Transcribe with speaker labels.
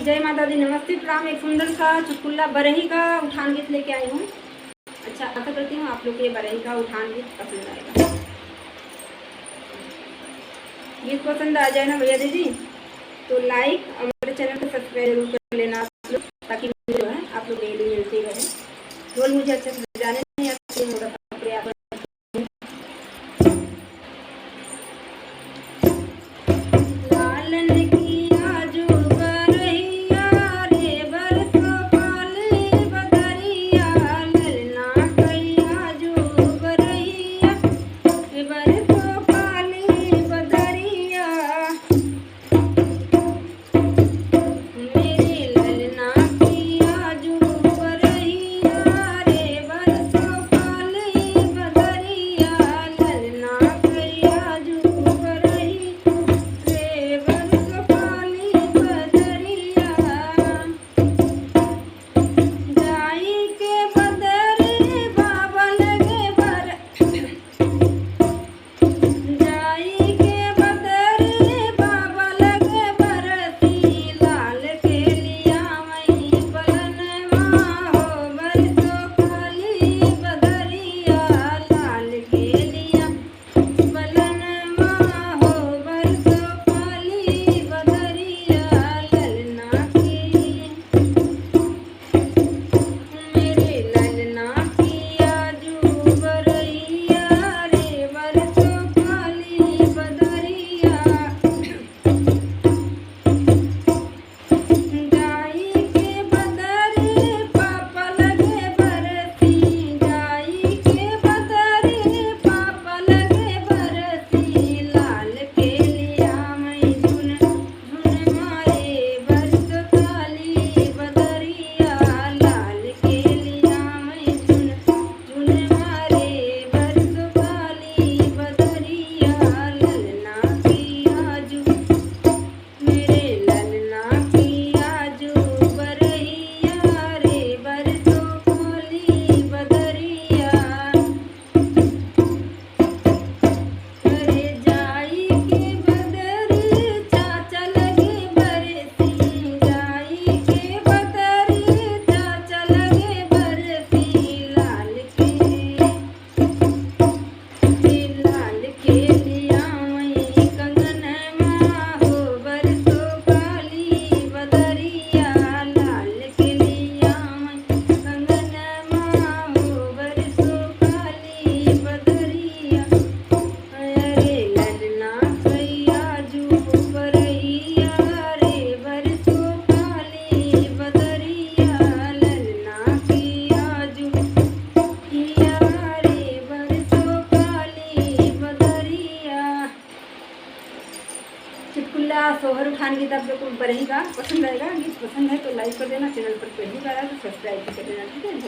Speaker 1: जय माता दी, नमस्ते प्रणाम। एक सुंदर सा चुटकुला बरही का उठान गीत लेके आई हूँ। अच्छा, आशा करती हूँ आप लोग के बरही का उठान गीत पसंद आएगा। गीत पसंद आ जाए ना भैया दीदी तो लाइक और मेरे चैनल को सब्सक्राइब जरूर कर लेना आप लोग, ताकि जो है आप लोग डेली मिलती रहे। रोल मुझे अच्छे से बजाने नहीं आते, मोटा कपड़े चुटकुला सोहर उठान गीत आप लोग को बरही का पसंद आएगा। गीत पसंद है तो लाइक कर देना, चैनल पर पहली बार आए तो सब्सक्राइब कर देना, ठीक है।